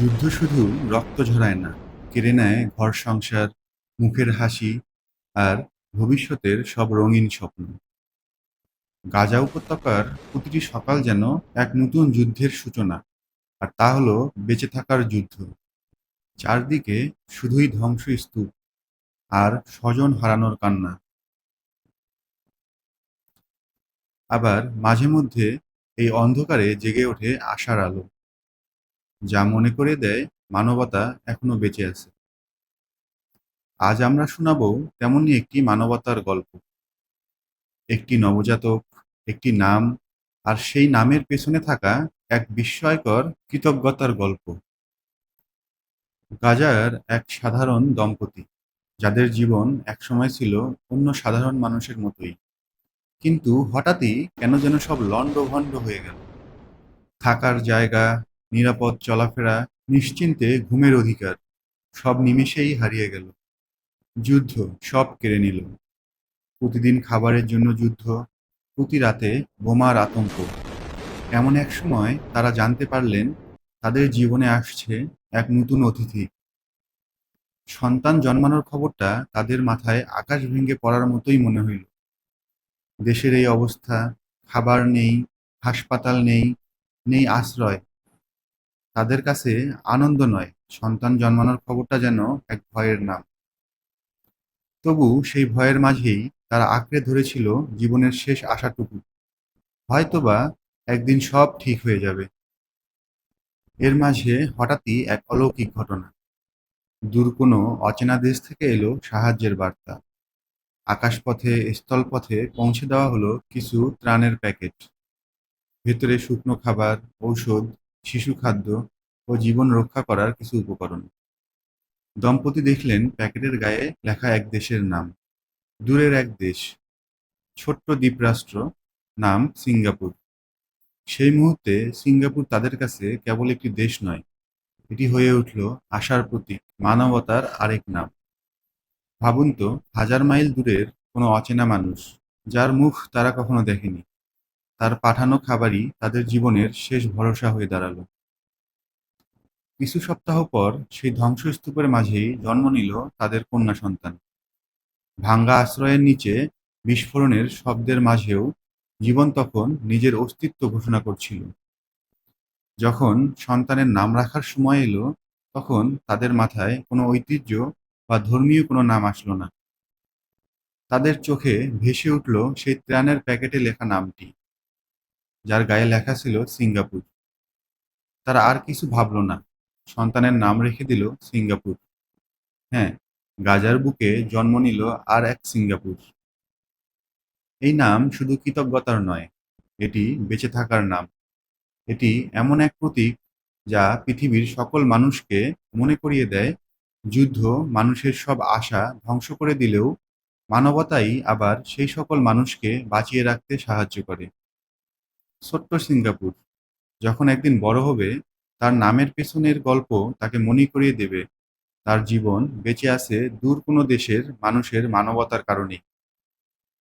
যুদ্ধ শুধু রক্ত ঝরায় না, কেড়ে নেয় ঘর সংসার, মুখের হাসি আর ভবিষ্যতের সব রঙিন স্বপ্ন। গাজা উপত্যকার প্রতিটি সকাল যেন এক নতুন যুদ্ধের সূচনা, আর তা হলো বেঁচে থাকার যুদ্ধ। চারদিকে শুধুই ধ্বংসস্তূপ আর স্বজন হারানোর কান্না। আবার মাঝে মধ্যে এই অন্ধকারে জেগে ওঠে আশার আলো, যা মনে করে দেয় মানবতা এখনো বেঁচে আছে। আজ আমরা শোনাবো তেমনই একটি মানবতার গল্প। একটি নবজাতক, একটি নাম, আর সেই নামের পেছনে থাকা এক বিস্ময়কর কৃতজ্ঞতার গল্প। গাজার এক সাধারণ দম্পতি, যাদের জীবন একসময় ছিল অন্য সাধারণ মানুষের মতোই, কিন্তু হঠাৎই কেন যেন সব লণ্ডভণ্ড হয়ে গেল। থাকার জায়গা, নিরাপদ চলাফেরা, নিশ্চিন্তে ঘুমের অধিকার, সব নিমেষেই হারিয়ে গেল। যুদ্ধ সব কেড়ে নিল। প্রতিদিন খাবারের জন্য যুদ্ধ, প্রতি রাতে বোমার আতঙ্ক। এমন এক সময় তারা জানতে পারলেন তাদের জীবনে আসছে এক নতুন অতিথি। সন্তান জন্মানোর খবরটা তাদের মাথায় আকাশ ভেঙে পড়ার মতোই মনে হইল। দেশের এই অবস্থা, খাবার নেই, হাসপাতাল নেই, নেই আশ্রয়। তাদের কাছে আনন্দ নয়, সন্তান জন্মানোর খবরটা যেন এক ভয়ের নাম। তবু সেই ভয়ের মাঝেই তারা আঁকড়ে ধরেছিল জীবনের শেষ আশাটুকু। হয়তোবা একদিন সব ঠিক হয়ে যাবে। এর মাঝে হঠাৎই এক অলৌকিক ঘটনা। দূর কোনো অচেনা দেশ থেকে এলো সাহায্যের বার্তা। আকাশপথে, স্থলপথে পৌঁছে দেওয়া হলো কিছু ত্রাণের প্যাকেট। ভেতরে শুকনো খাবার, ঔষধ, শিশু খাদ্য ও জীবন রক্ষা করার কিছু উপকরণ। দম্পতি দেখলেন প্যাকেটের গায়ে লেখা এক দেশের নাম। দূরের এক দেশ, ছোট্ট দ্বীপরাষ্ট্র, নাম সিঙ্গাপুর। সেই মুহূর্তে সিঙ্গাপুর তাদের কাছে কেবল একটি দেশ নয়, এটি হয়ে উঠল আশার প্রতীক, মানবতার আরেক নাম। ভাবুন তো, হাজার মাইল দূরের কোনো অচেনা মানুষ, যার মুখ তারা কখনো দেখেনি, তার পাঠানো খাবারই তাদের জীবনের শেষ ভরসা হয়ে দাঁড়ালো। কিছু সপ্তাহ পর সেই ধ্বংসস্তূপের মাঝেই জন্ম নিল তাদের কন্যা সন্তান। ভাঙ্গা আশ্রয়ের নিচে, বিস্ফোরণের শব্দের মাঝেও জীবন তখন নিজের অস্তিত্ব ঘোষণা করছিল। যখন সন্তানের নাম রাখার সময় এলো, তখন তাদের মাথায় কোনো ঐতিহ্য বা ধর্মীয় কোনো নাম আসলো না। তাদের চোখে ভেসে উঠল সেই ত্রাণের প্যাকেটে লেখা নামটি, যার গায়ে লেখা ছিল সিঙ্গাপুর। তারা আর কিছু ভাবল না, সন্তানের নাম রেখে দিল সিঙ্গাপুর। হ্যাঁ, গাজার বুকে জন্ম নিল আর এক সিঙ্গাপুর। এই নাম শুধু কৃতজ্ঞতার নয়, এটি বেঁচে থাকার নাম। এটি এমন এক প্রতীক যা পৃথিবীর সকল মানুষকে মনে করিয়ে দেয়, যুদ্ধ মানুষের সব আশা ধ্বংস করে দিলেও মানবতাই আবার সেই সকল মানুষকে বাঁচিয়ে রাখতে সাহায্য করে। ছোট্ট সিঙ্গাপুর যখন একদিন বড় হবে, তার নামের পেছনের গল্প তাকে মনে করিয়ে দেবে তার জীবন বেঁচে আছে দূর কোনো দেশের মানুষের মানবতার কারণে।